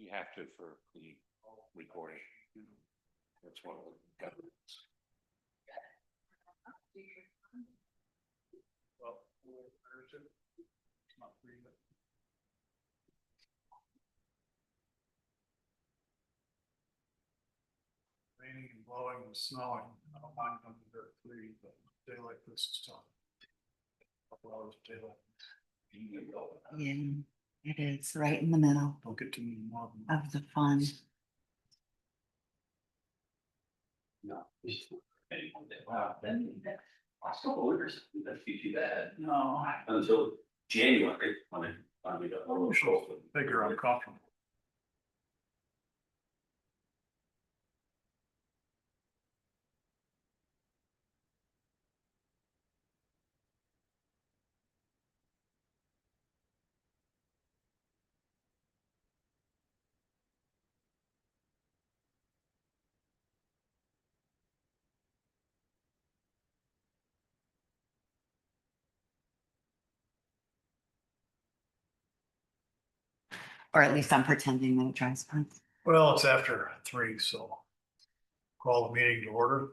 You have to for the recording. That's one of the governments. Well, where is it? It's not free yet. Raining and blowing and snowing. I don't mind them to dirt free, but a day like this is tough. Couple hours of daylight. Yeah, it is right in the middle Don't get too many more. Than of the fun. No. Wow, then last couple of years, that be too bad. No, Until January, when it finally got a little cold. figure I'm comfortable. Or at least I'm pretending that it drives fun. Well, it's after 3, so call the meeting to order.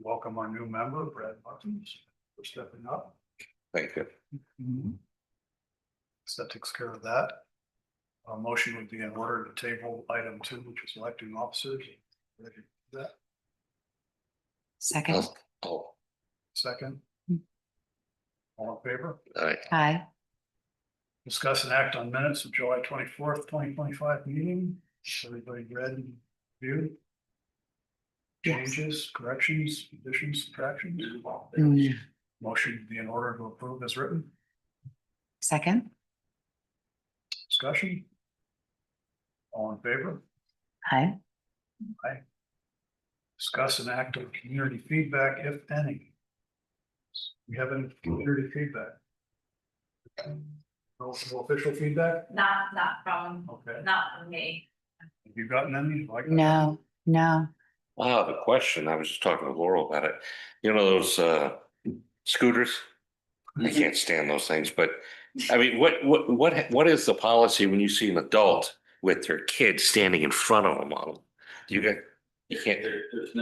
Welcome our new member, Brad Buttons, for stepping up. Thank you. So that takes care of that. A motion would be in order to table item 2, which is electing officers. Ready to do that? Second, Oh, Second. All in favor? all right. hi. Discuss and act on minutes of July 24th, 2025 meeting. Everybody read and viewed? Yes. Changes, corrections, additions, subtractions? Mm. Motion would be in order to approve as written. Second, Discussion? All in favor? hi. Discuss and act on community feedback, if any. We have any community feedback? No official feedback? Not from Okay. me. Have you gotten any? Like that? No, no. Wow, the question, I was just talking to Laurel about it. You know, those scooters? I can't stand those things, but I mean, what is the policy when you see an adult with their kid standing in front of them on them? You can't. There's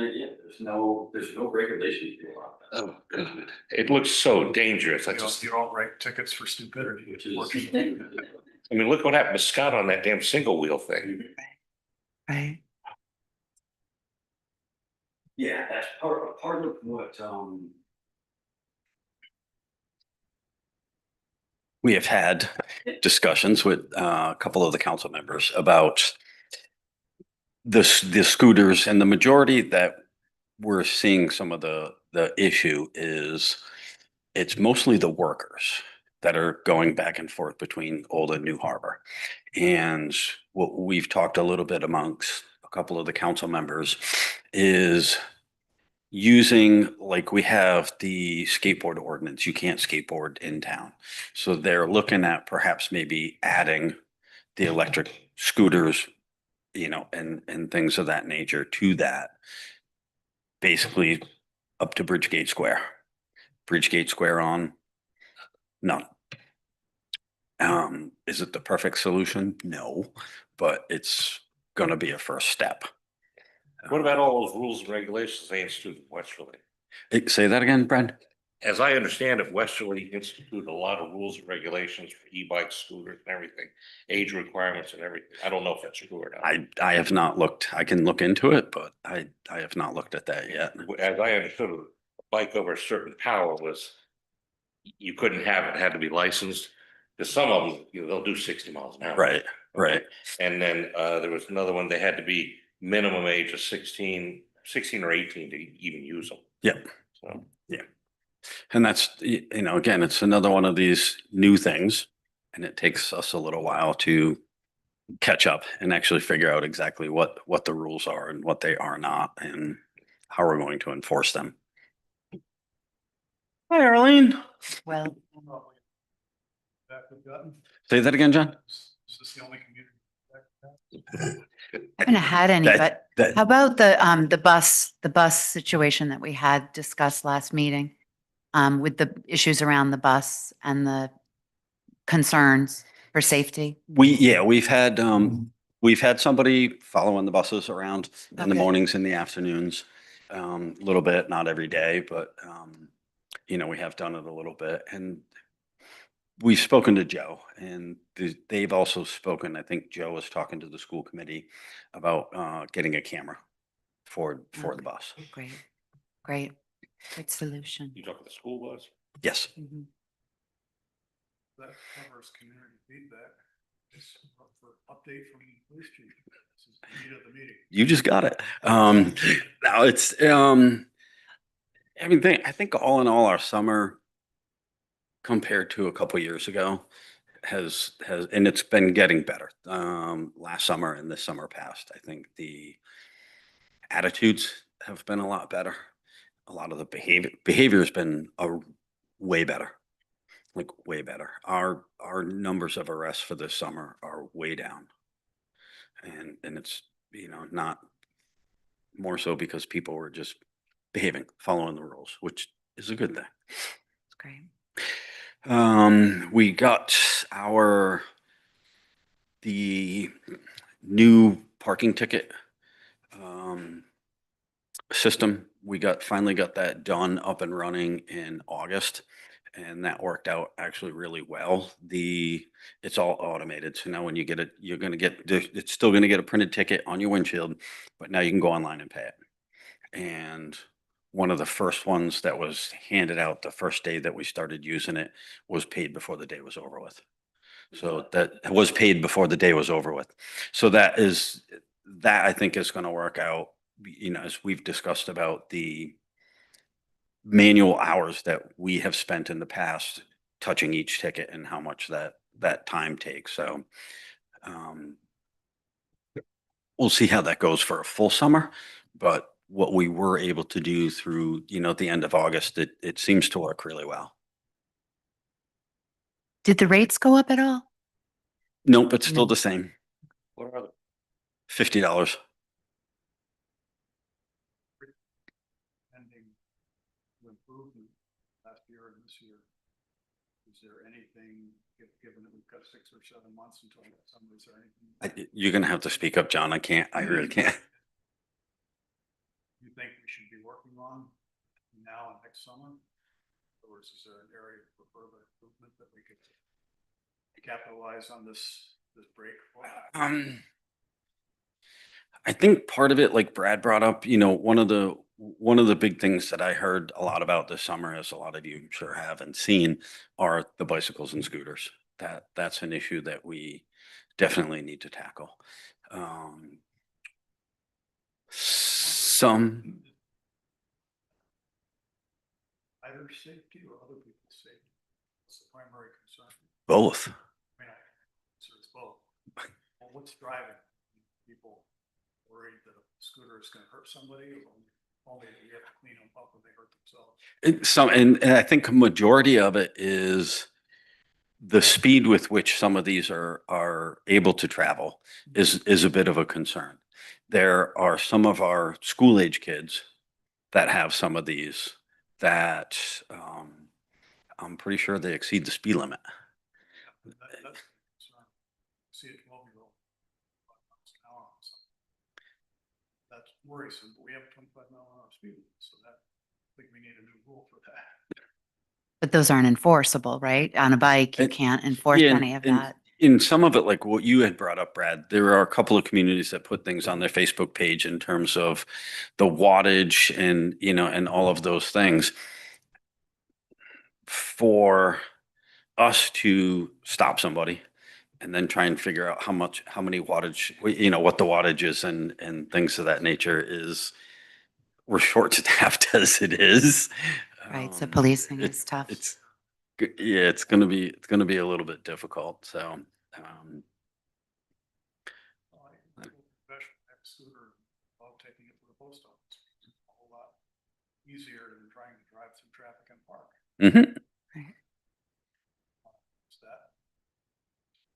no regulation around that. Oh, God. It looks so dangerous. You don't write tickets for stupidity. Which is. I mean, look what happened to Scott on that damn single wheel thing. Right. Yeah, that's part of what, we have had discussions with a couple of the council members about the scooters, and the majority that we're seeing some of the issue is it's mostly the workers that are going back and forth between Old and New Harbor. And what we've talked a little bit amongst a couple of the council members is using, like, we have the skateboard ordinance, you can't skateboard in town. So they're looking at perhaps maybe adding the electric scooters, you know, and things of that nature to that. Basically up to Bridgegate Square. Bridgegate Square on, none. Is it the perfect solution? No, but it's gonna be a first step. What about all those rules and regulations they instituted in Westerly? Say that again, Brad? As I understand it, Westerly instituted a lot of rules and regulations for e-bikes, scooters and everything, age requirements and everything. I don't know if that's true or not. I have not looked. I can look into it, but I have not looked at that yet. As I understood it, a bike over a certain power was, you couldn't have it, had to be licensed. Because some of them, you know, they'll do 60 miles an hour. Right, right. And then there was another one, they had to be minimum age of 16 or 18 to even use them. Yep. So. And that's, you know, again, it's another one of these new things, and it takes us a little while to catch up and actually figure out exactly what the rules are and what they are not, and how we're going to enforce them. Hi, Arlene. Well, Back we've gotten. Say that again, John? Is this the only community? feedback? I haven't had any, That- but how about the bus situation that we had discussed last meeting? With the issues around the bus and the concerns. for safety? We've had somebody following the buses around in the Okay. mornings and the afternoons. A little bit, not every day, but, we have done it a little bit, and we've spoken to Joe, and they've also spoken, I think Joe was talking to the school committee about, getting a camera for the bus. Great, great, good solution. You talking the school bus? Yes. Mhm. That covers community feedback. It's up for update from the police chief. This is the meat of the meeting. You just got it. Now it's, everything, I think all in all, our summer compared to a couple years ago and it's been getting better. Last summer and this summer past, I think the attitudes have been a lot better. A lot of the behavior has been way better, like way better. Our numbers of arrests for this summer are way down. And it's, not more so because people were just behaving, following the rules, which is a good thing. That's great. We got the new parking ticket system. We finally got that done, up and running in August, and that worked out actually really well. It's all automated, so now when you get it, it's still gonna get a printed ticket on your windshield, but now you can go online and pay it. And one of the first ones that was handed out the first day that we started using it was paid before the day was over with. So that was paid before the day was over with. So that I think is going to work out, as we've discussed about the manual hours that we have spent in the past touching each ticket and how much that time takes. So, we'll see how that goes for a full summer, but what we were able to do through, the end of August, it seems to work really well. Did the rates go up at all? Nope, it's still No. the same, What are the, $50. Pending improvement last year and this year. Is there anything, given that we've got 6 or 7 months until that summer, is there anything You're going to have to speak up, John. I really can't. you think we should be working on now and next summer? Or is there an area for further improvement that we could capitalize on this break for? I think part of it, like Brad brought up, one of the big things that I heard a lot about this summer, as a lot of you I'm sure haven't seen, are the bicycles and scooters. That's an issue that we definitely need to tackle. Some Either safety or other people's safety. What's the primary concern? both. I mean, so it's both. Well, what's driving people worried that a scooter is going to hurt somebody, or only that you have to clean them up when they hurt themselves? And I think a majority of it is the speed with which some of these are able to travel is a bit of a concern. There are some of our school age kids that have some of these that I'm pretty sure they exceed the speed limit. That's the concern. See a 12-year-old. That's worrisome, but we have 25-mile-an-hour speed limit, so I think we need a new rule for that. But those aren't enforceable, right? On a bike, you And- can't enforce Yeah, any of that. In some of it, like what you had brought up, Brad, there are a couple of communities that put things on their Facebook page in terms of the wattage and, and all of those things. For us to stop somebody and then try and figure out how many wattage, what the wattage is and things of that nature we're short staffed as it is. Right, so policing it- is tough. it's gonna be a little bit difficult. So, Professional scooter, while taking it to the post office, it's a whole lot easier than trying to drive through traffic and park. mhm, Is that?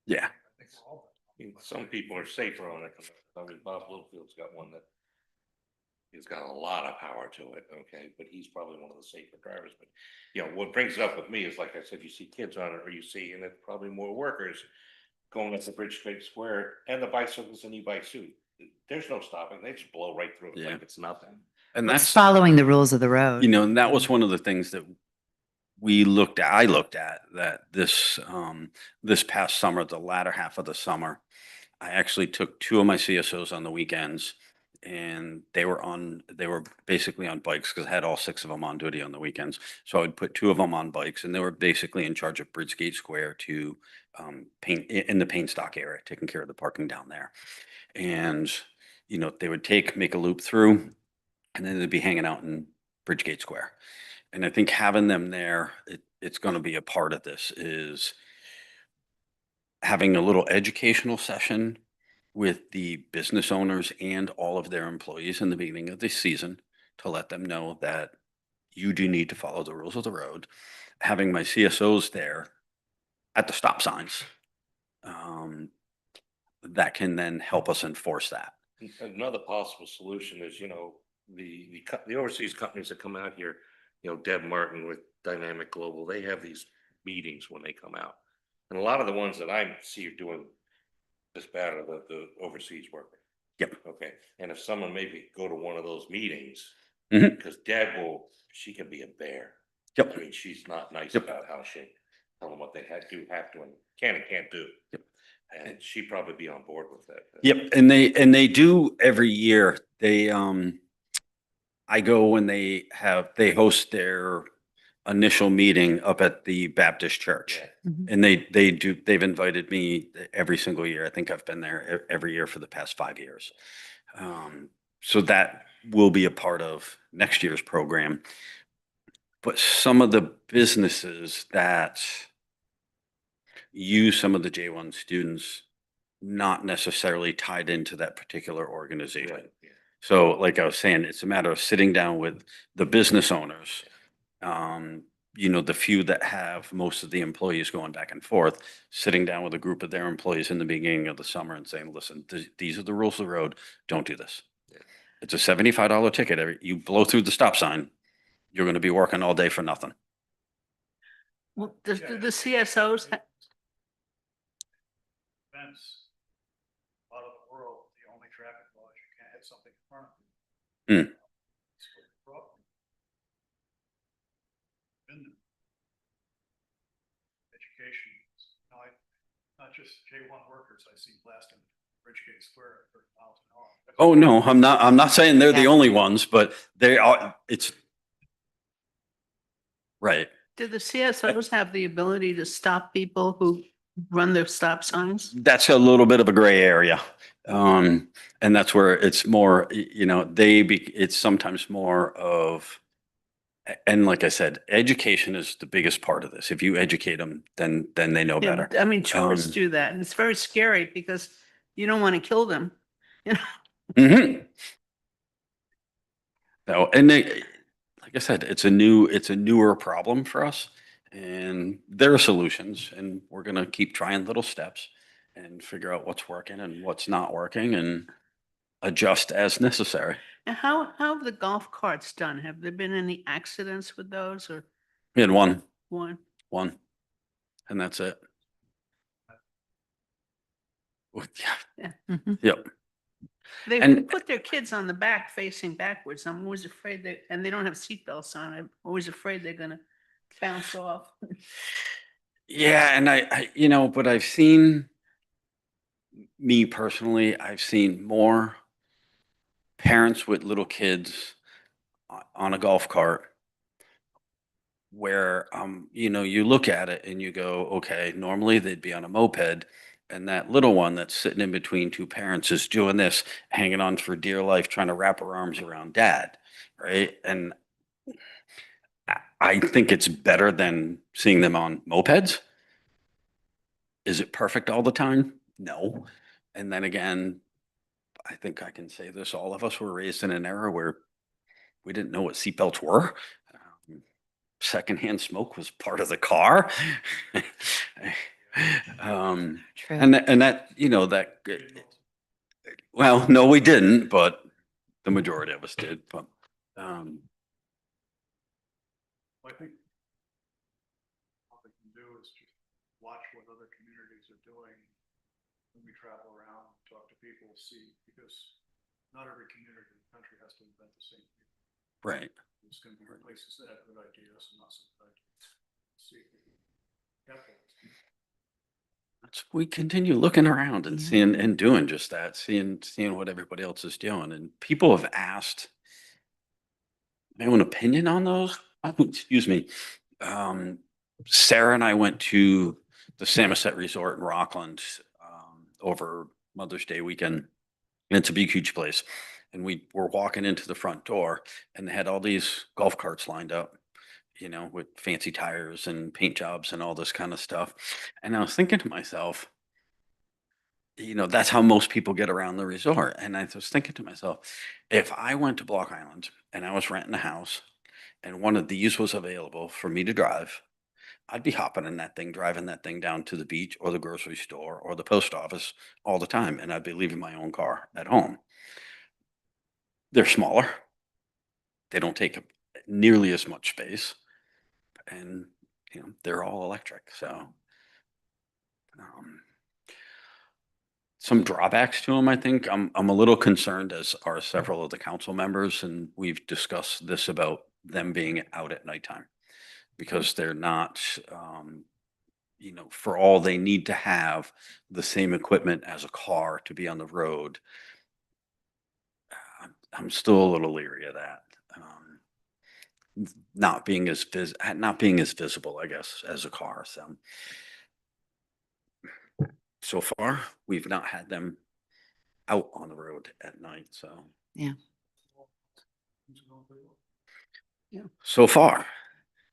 yeah. I think we're all. I mean, some people are safer on it. I mean, Bob Littlefield's got one that he's got a lot of power to it, okay, but he's probably one of the safer drivers. But what brings it up with me is, like I said, you see kids on it, or you see, and it's probably more workers. going up the Bridge Street Square and the bicycles and e-bikes too. There's no stopping. They just blow right through it Yeah. like it's nothing. And It's that's, following the rules of the road. you know, and that was one of the things that I looked at that this past summer, the latter half of the summer, I actually took two of my CSOs on the weekends and they were basically on bikes because I had all six of them on duty on the weekends. So I would put two of them on bikes and they were basically in charge of Bridgegate Square to paint in the paint stock area, taking care of the parking down there. And, you know, they would make a loop through and then they'd be hanging out in Bridgegate Square. And I think having them there, it's going to be a part of this is having a little educational session with the business owners and all of their employees in the beginning of the season to let them know that you do need to follow the rules of the road. Having my CSOs there at the stop signs, that can then help us enforce that. Another possible solution is, you know, the overseas companies that come out here, you know, Deb Martin with Dynamic Global, they have these meetings when they come out. And a lot of the ones that I see are doing this bad are the overseas worker. Yep. Okay, and if someone maybe go to one of those meetings, Mhm. because she can be a bear. Yep. I mean, she's not nice Yep. about how she tell them what they have to, and can and can't do. Yep. And she'd probably be on board with that. Yep. And they do every year. I go when they host their initial meeting up at the Baptist church. Yeah. Mhm. And they've invited me every single year. I think I've been there every year for the past 5 years. So that will be a part of next year's program. But some of the businesses that use some of the J1 students, not necessarily tied into that particular organization. Right, yeah. So like I was saying, it's a matter of sitting down with the business owners, you know, the few that have most of the employees going back and forth, sitting down with a group of their employees in the beginning of the summer and saying, listen, these are the rules of the road. Don't do this. Yeah. It's a $75 ticket. You blow through the stop sign, you're going to be working all day for nothing. Well, does Yeah, do the CSOs, Events, out of the world, the only traffic law is you can't hit something in front of you. Hmm. It's what the problem. Been there. Education, you know, not just J1 workers, I see blasting Bridgegate Square at 30 miles an hour. Oh, no, I'm not saying they're the Yeah. only ones, but they are, it's right. do the CSOs have the ability to stop people who run their stop signs? That's a little bit of a gray area. And that's where it's more, you know, it's sometimes more of, and like I said, education is the biggest part of this. If you educate them, then they know Yeah, better. I mean, tourists Um, do that, and it's very scary because you don't want to kill them. Mhm. No, and like I said, it's a newer problem for us and there are solutions and we're going to keep trying little steps and figure out what's working and what's not working and adjust as necessary. And how have the golf carts done? Have there been any accidents with those or We had one, one? and that's it. Well, yeah, Mhm. yep. They And- put their kids on the back facing backwards. I'm always afraid and they don't have seatbelts on. I'm always afraid they're gonna bounce off. Yeah, and you know, but I've seen, me personally, I've seen more parents with little kids on a golf cart where, you know, you look at it and you go, okay, normally they'd be on a moped and that little one that's sitting in between two parents is doing this, hanging on for dear life, trying to wrap her arms around dad, right? And I think it's better than seeing them on mopeds. Is it perfect all the time? No. And then again, I think I can say this, all of us were raised in an era where we didn't know what seatbelts were. Secondhand smoke was part of the car. True. And that, you know, that, well, no, we didn't, but the majority of us did, but, I think what we can do is just watch what other communities are doing, to see, because not every community in the country has to invent the same thing. Right. There's gonna be places that have good ideas and not so good ideas. See if we can capitalize. We continue looking around and Yeah. seeing and doing just that, seeing what everybody else is doing. And people have asked my own opinion on those. Excuse me. Sarah and I went to the Samoset Resort in Rockland over Mother's Day weekend. And it's a big, huge place. And we were walking into the front door and they had all these golf carts lined up, you know, with fancy tires and paint jobs and all this kind of stuff. And I was thinking to myself, you know, that's how most people get around the resort. And I was thinking to myself, if I went to Block Island and I was renting a house and one of these was available for me to drive, I'd be hopping in that thing, driving that thing down to the beach or the grocery store or the post office all the time. And I'd be leaving my own car at home. They're smaller. They don't take up nearly as much space. And, you know, they're all electric. So, some drawbacks to them, I think. I'm a little concerned, as are several of the council members, and we've discussed this about them being out at nighttime because they're not, you know, for all they need to have the same equipment as a car to be on the road. I'm still a little leery of that. Not being as visible, I guess, as a car. So far, we've not had them out on the road at night. So Who's going pretty well? so far,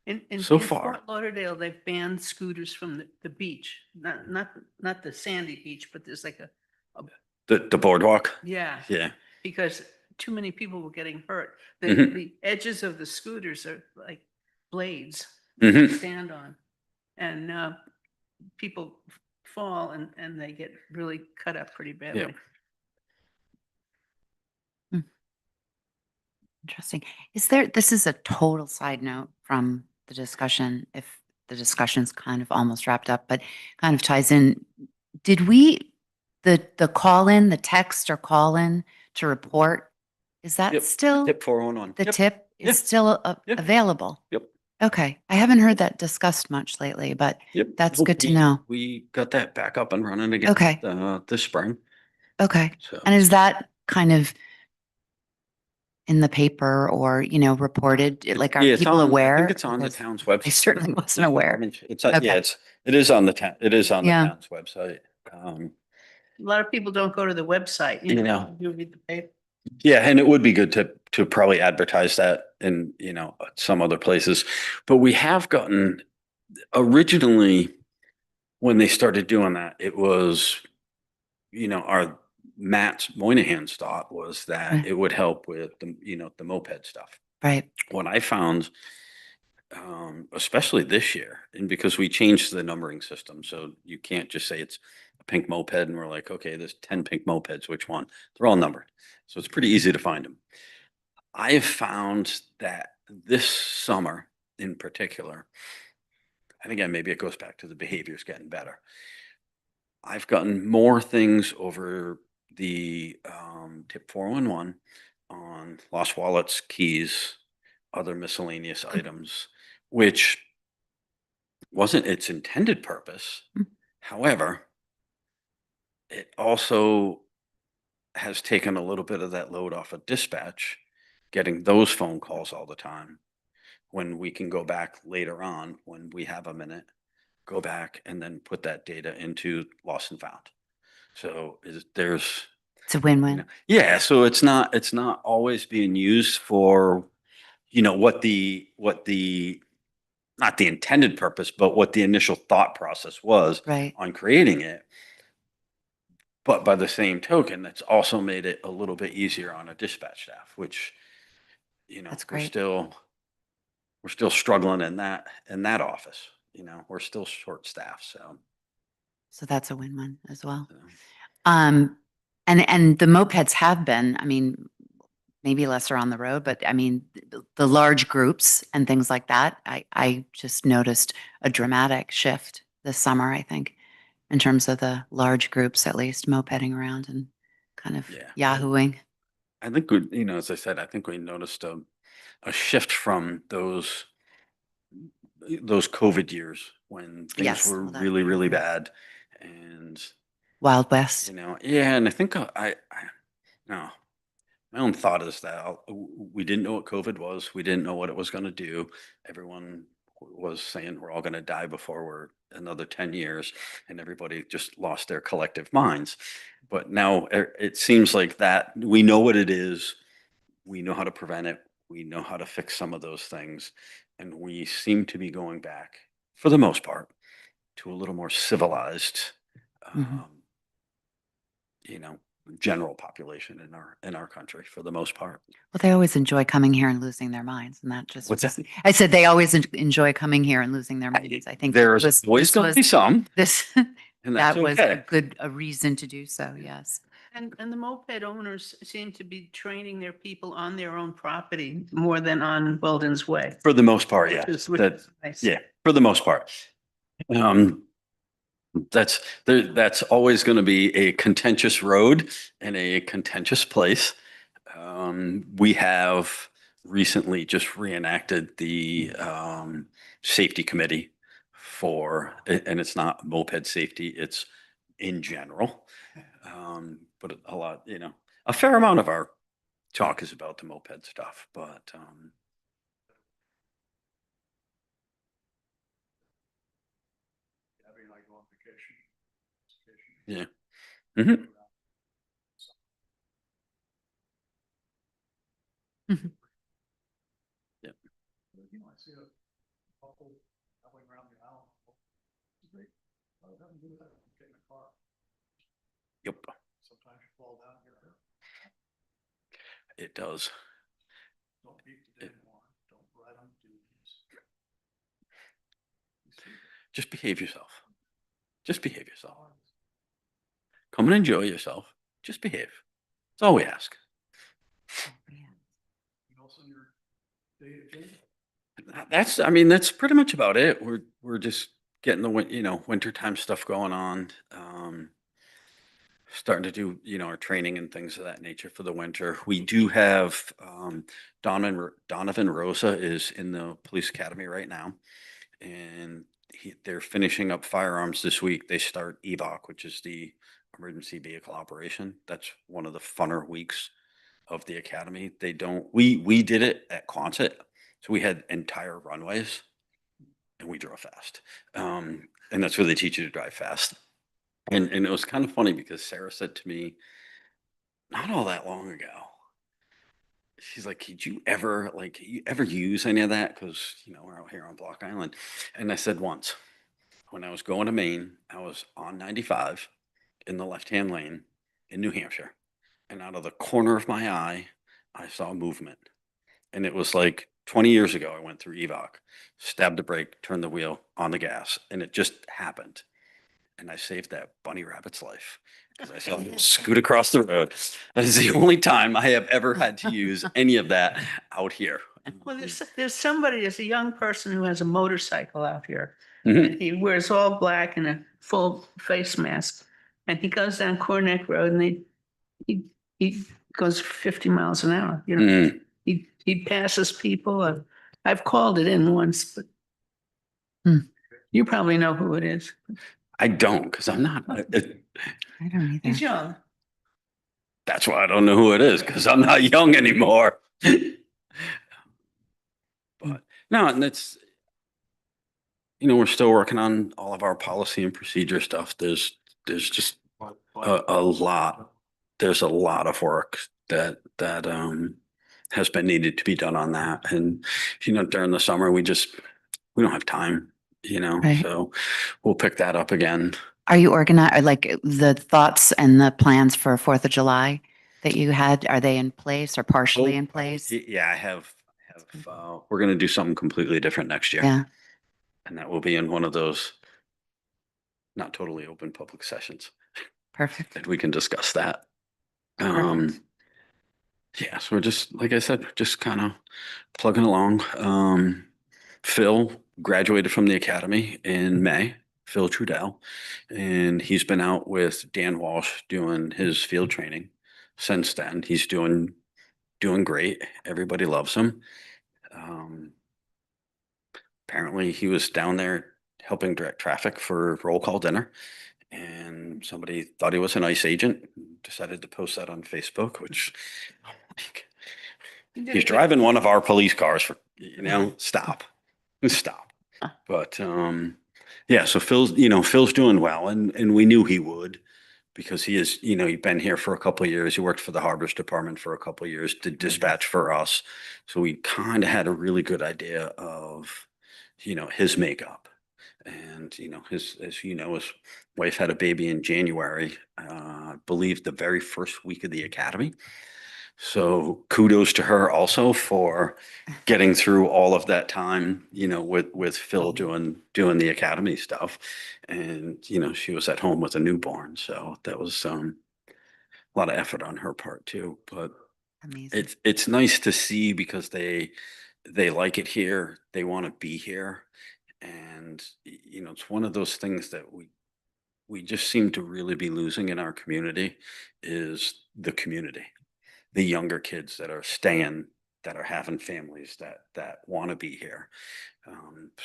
In So in far. Fort Lauderdale, they've banned scooters from the beach, not the sandy beach, but there's like the boardwalk. yeah, Yeah. because too many people were getting hurt. Mhm. The edges of the scooters are like blades Mhm. to stand on. And people fall and they get really cut up pretty badly. Interesting. This is a total side note from the discussion, if the discussion's kind of almost wrapped up, but kind of ties in. Did the call in, the text or call in to report, is that Yep. still, Tip 411. the Yep. tip Yeah. is still Yeah. available? Yep. Okay. I haven't heard that discussed much lately, but Yep. that's Nope, good to know. We got that back up and running again. Okay. This spring. Okay. So And is that kind of in the paper or, reported? Like, are yeah, it's people on, I aware? think it's on the Because town's I website. certainly wasn't aware. It's yeah, Okay. it is on the town. It is on the Yeah. town's website. A lot of people don't go to the website. You know. You read the paper. Yeah, and it would be good to probably advertise that in, some other places. But we have gotten originally when they started doing that, it was, our Matt Moynihan's thought was that Right. it would help with the moped stuff. Right. What I found, especially this year, and because we changed the numbering system, so you can't just say it's a pink moped and we're like, okay, there's 10 pink mopeds, which one? They're all numbered. So it's pretty easy to find them. I have found that this summer in particular, and again, maybe it goes back to the behaviors getting better. I've gotten more things over the tip 411 on lost wallets, keys, other miscellaneous items, which wasn't its intended purpose. Mm. However, it also has taken a little bit of that load off of dispatch, getting those phone calls all the time. When we can go back later on, when we have a minute, go back and then put that data into lost and found. So there's, It's a win-win. yeah, so it's not always being used for, what the not the intended purpose, but what the initial thought process was Right. on creating it. But by the same token, that's also made it a little bit easier on a dispatch staff, which, That's we're great. still struggling in that office. We're still short staffed. So that's a win-win as well. So, And the mopeds have been, maybe lesser on the road, but the large groups and things like that, I just noticed a dramatic shift this summer, I think, in terms of the large groups, at least mopeding around and kind of Yeah. yahooing. I think we, as I said, I think we noticed a shift from those COVID years when things Yes, were well, that- really, really bad. And, Wild West. yeah, and I think no, my own thought is that we didn't know what COVID was. We didn't know what it was going to do. Everyone was saying we're all going to die before we're another 10 years, and everybody just lost their collective minds. But now it seems like that we know what it is. We know how to prevent it. We know how to fix some of those things. And we seem to be going back, for the most part, to a little more civilized, Mhm. you know, general population in our country for the most part. Well, they always enjoy coming here and losing their minds, and that just. What's that? I said they always enjoy coming here and losing their minds. I think There's this always going to be some, this, and that's that was a okay. a reason to do so, yes. And the moped owners seem to be training their people on their own property more than on Weldon's Way. For the most part, yeah. Which That, is nice. yeah, for the most part. That's always going to be a contentious road and a contentious place. We have recently just reenacted the safety committee and it's not moped safety, it's in general. But a lot, a fair amount of our talk is about the moped stuff, but Having like go on vacation. Yeah. Mhm. Yep. You know, I see a couple traveling around the island. Great. What does that have to do with that? Get in a car. Yep, Sometimes you fall down, get hurt. it does. Don't beat the dead one. Don't ride on duties. Just behave yourself. Just behave yourself. Come and enjoy yourself. Just behave. That's all we ask. You also in your day to day. That's pretty much about it. We're just getting the wintertime stuff going on. Starting to do, our training and things of that nature for the winter. We do have Donovan Rosa is in the police academy right now, and they're finishing up firearms this week. They start EVOC, which is the emergency vehicle operation. That's one of the funner weeks of the academy. We did it at Quonset, so we had entire runways, and we drove fast. And that's where they teach you to drive fast. And it was kind of funny because Sarah said to me, not all that long ago, she's like, "Did you ever use any of that?" Because we're out here on Block Island, and I said once when I was going to Maine, I was on 95 in the left-hand lane in New Hampshire, and out of the corner of my eye, I saw movement, and it was like 20 years ago. I went through EVOC, stabbed the brake, turned the wheel, on the gas, and it just happened. And I saved that bunny rabbit's life because I saw him scoot across the road. That is the only time I have ever had to use any of that out here. Well, there's a young person who has a motorcycle out here. Mhm. And he wears all black and a full face mask. And he goes down Corneck Road and he goes 50 miles an hour, Mm. He passes people. I've called it in once, but you probably know who it is. I don't, because I'm not. I don't He's either. young. That's why I don't know who it is, because I'm not young anymore. But no, and it's, we're still working on all of our policy and procedure stuff. There's just a lot. There's a lot of work that has been needed to be done on that. And, during the summer, we don't have time, Right. so we'll pick that up again. Are you organized, like the thoughts and the plans for 4th of July that you had, are they in place or partially in place? Yeah, I have, we're going to do something completely different next year. Yeah, And that will be in one of those not totally open public sessions, perfect. and we can discuss that. Perfect. Yeah, so we're just, like I said, just kind of plugging along. Phil graduated from the academy in May, Phil Trudell, and he's been out with Dan Walsh doing his field training. since then. He's doing great. Everybody loves him. Apparently he was down there helping direct traffic for roll call dinner. And somebody thought he was an ICE agent, decided to post that on Facebook, which He did a he's good- driving one of our police cars for, stop. Uh. But yeah, so Phil's doing well, and we knew he would, because he is, he'd been here for a couple of years. He worked for the Harbors Department for a couple of years, did dispatch for us. So we kind of had a really good idea of, his makeup. And, his wife had a baby in January, I believe the very first week of the academy. So kudos to her also for getting through all of that time, with Phil doing the academy stuff. And, she was at home with a newborn. So that was a lot of effort on her part too. But Amazing. it's nice to see, because they like it here. They want to be here. And, it's one of those things that we just seem to really be losing in our community, is the community, the younger kids that are staying, that are having families that want to be here.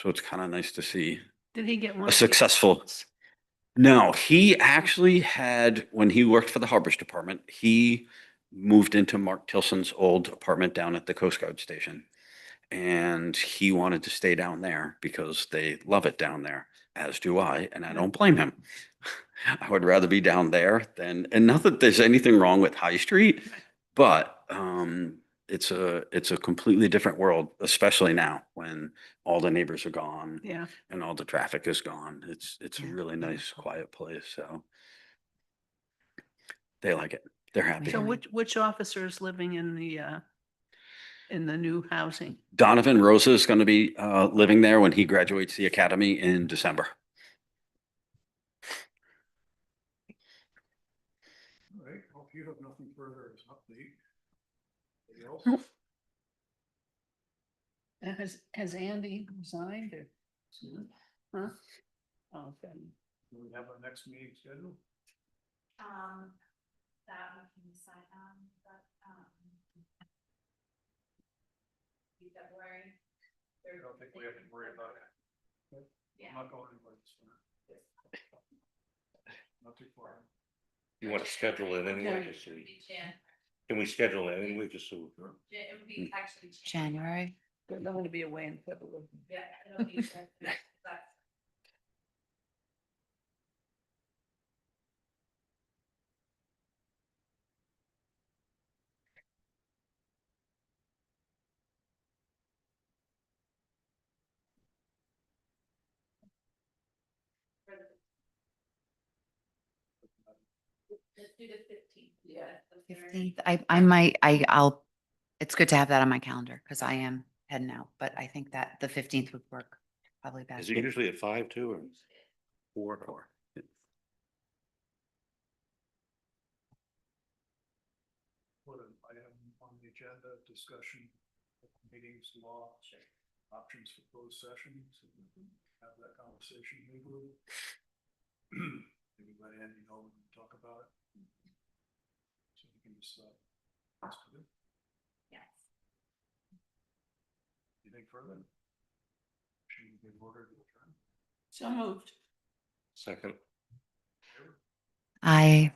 So it's kind of nice to see Did he get one? a of the successful. awards? No, he actually had, when he worked for the Harbors Department, he moved into Mark Tilson's old apartment down at the Coast Guard station. And he wanted to stay down there because they love it down there, as do I, and I don't blame him. I would rather be down there and not that there's anything wrong with High Street, but it's a completely different world, especially now when all the neighbors are gone Yeah. and all the traffic is gone. It's a Yeah, really nice, beautiful. quiet place. So they like it. They're happy. So which officer is living in the new housing? Donovan Rosa is going to be living there when he graduates the academy in December. All right, well, if you have nothing further as an update. Anybody else? Nope. And has Andy resigned or? Huh? Oh, okay. Do we have our next meeting scheduled? That we can decide on, but, February. I don't think we have to worry about it. Yeah. I'm not going anywhere this summer. Not too far. You want to schedule it anyway, Yeah. just so It'd we- be Jan, can we schedule it anyway, just so? it would be actually. January. They're going to be away in February. Yeah, it'll be, that's. Let's do the 15th. Yeah. 15th. I might, I'll, it's good to have that on my calendar because I am heading out, but I think that the 15th would work probably Is best. it usually at 5 too, or 4? Put an item on the agenda, discussion, meetings, law, options for closed sessions. Have that conversation legally. Maybe let Andy know when we talk about it. So we can just, Yes. anything further? Should we get order to adjourn? So moved. Second. I